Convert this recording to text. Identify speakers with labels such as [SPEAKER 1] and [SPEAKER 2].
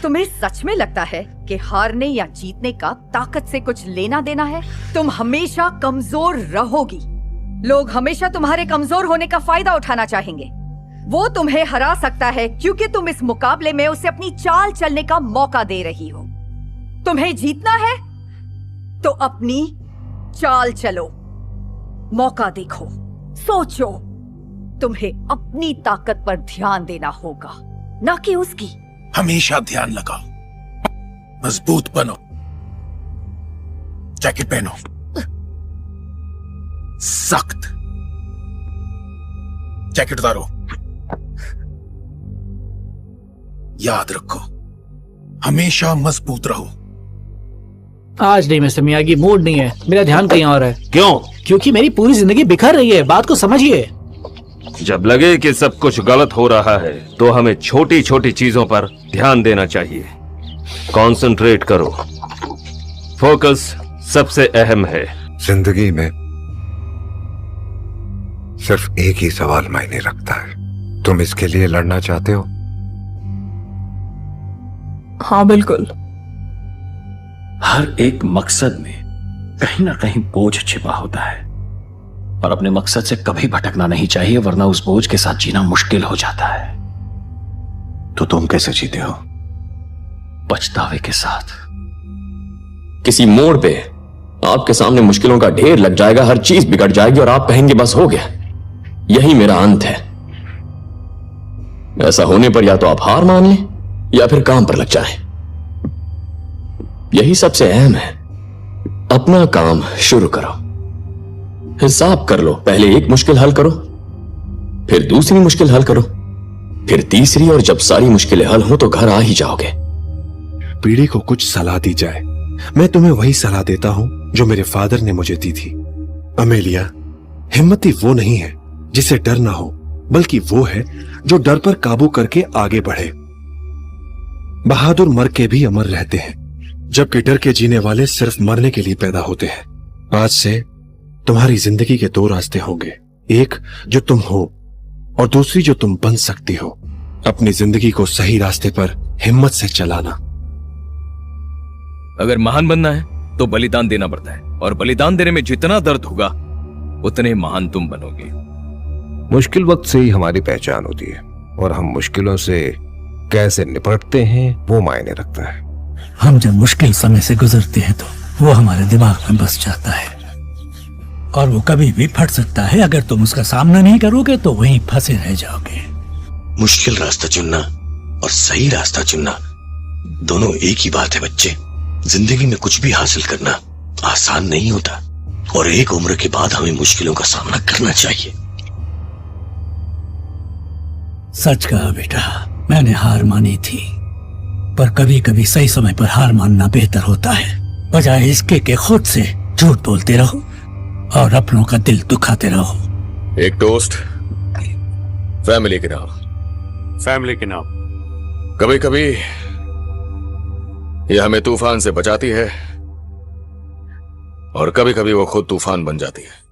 [SPEAKER 1] तुम्हें सच में लगता है कि हारने या जीतने का ताकत से कुछ लेना देना है? तुम हमेशा कमजोर रहोगी। लोग हमेशा तुम्हारे कमजोर होने का फायदा उठाना चाहेंगे। वो तुम्हें हरा सकता है क्योंकि तुम इस मुकाबले में उसे अपनी चाल चलने का मौका दे रही हो। तुम्हें जीतना है तो अपनी चाल चलो, मौका देखो, सोचो। तुम्हें अपनी ताकत पर ध्यान देना होगा, ना कि उसकी।
[SPEAKER 2] हमेशा ध्यान लगाओ, मजबूत बनो, जैकेट पहनो, सख्त। जैकेट उतारो। याद रखो, हमेशा मजबूत रहो।
[SPEAKER 3] आज नहीं मिस्टर मियागी, मूड नहीं है। मेरा ध्यान कहीं और है।
[SPEAKER 4] क्यों?
[SPEAKER 3] क्योंकि मेरी पूरी जिंदगी बिखर रही है। बात को समझिए।
[SPEAKER 4] जब लगे कि सब कुछ गलत हो रहा है तो हमें छोटी छोटी चीजों पर ध्यान देना चाहिए। कंसंट्रेट करो, फोकस सबसे अहम है।
[SPEAKER 5] जिंदगी में सिर्फ एक ही सवाल मायने रखता है, तुम इसके लिए लड़ना चाहते हो?
[SPEAKER 6] हाँ बिल्कुल।
[SPEAKER 7] हर एक मकसद में कहीं ना कहीं बोझ छिपा होता है और अपने मकसद से कभी भटकना नहीं चाहिए, वरना उस बोझ के साथ जीना मुश्किल हो जाता है। तो तुम कैसे जीते हो? पछतावे के साथ। किसी मोड़ पे आपके सामने मुश्किलों का ढेर लग जाएगा, हर चीज बिगड़ जाएगी और आप कहेंगे बस हो गया, यही मेरा अंत है। ऐसा होने पर या तो आप हार मान लें या फिर काम पर लग जाएं। यही सबसे अहम है। अपना काम शुरू करो, हिसाब कर लो। पहले एक मुश्किल हल करो, फिर दूसरी मुश्किल हल करो, फिर तीसरी, और जब सारी मुश्किलें हल हो तो घर आ ही जाओगे।
[SPEAKER 8] पीढ़ी को कुछ सलाह दी जाए, मैं तुम्हें वही सलाह देता हूं जो मेरे फादर ने मुझे दी थी। अमेलिया, हिम्मती वो नहीं है जिसे डर ना हो, बल्कि वो है जो डर पर काबू करके आगे बढ़े। बहादुर मर के भी अमर रहते हैं, जबकि डर के जीने वाले सिर्फ मरने के लिए पैदा होते हैं। आज से तुम्हारी जिंदगी के दो रास्ते होंगे, एक जो तुम हो और दूसरी जो तुम बन सकती हो। अपनी जिंदगी को सही रास्ते पर हिम्मत से चलाना।
[SPEAKER 9] अगर महान बनना है तो बलिदान देना पड़ता है, और बलिदान देने में जितना दर्द होगा उतने महान तुम बनोगे।
[SPEAKER 5] मुश्किल वक्त से ही हमारी पहचान होती है, और हम मुश्किलों से कैसे निपटते हैं वो मायने रखता है।
[SPEAKER 10] हम जब मुश्किल समय से गुजरते हैं तो वो हमारे दिमाग में बस जाता है, और वो कभी भी फट सकता है। अगर तुम उसका सामना नहीं करोगे तो वहीं फंसे रह जाओगे।
[SPEAKER 11] मुश्किल रास्ता चुनना और सही रास्ता चुनना दोनों एक ही बात है बच्चे। जिंदगी में कुछ भी हासिल करना आसान नहीं होता, और एक उम्र के बाद हमें मुश्किलों का सामना करना चाहिए।
[SPEAKER 10] सच कहा बेटा, मैंने हार मानी थी, पर कभी कभी सही समय पर हार मानना बेहतर होता है, बजाय इसके कि खुद से झूठ बोलते रहो और अपनों का दिल दुखाते रहो।
[SPEAKER 9] एक टोस्ट फैमिली के नाम।
[SPEAKER 4] फैमिली के नाम।
[SPEAKER 9] कभी कभी यह हमें तूफान से बचाती है और कभी कभी वो खुद तूफान बन जाती है।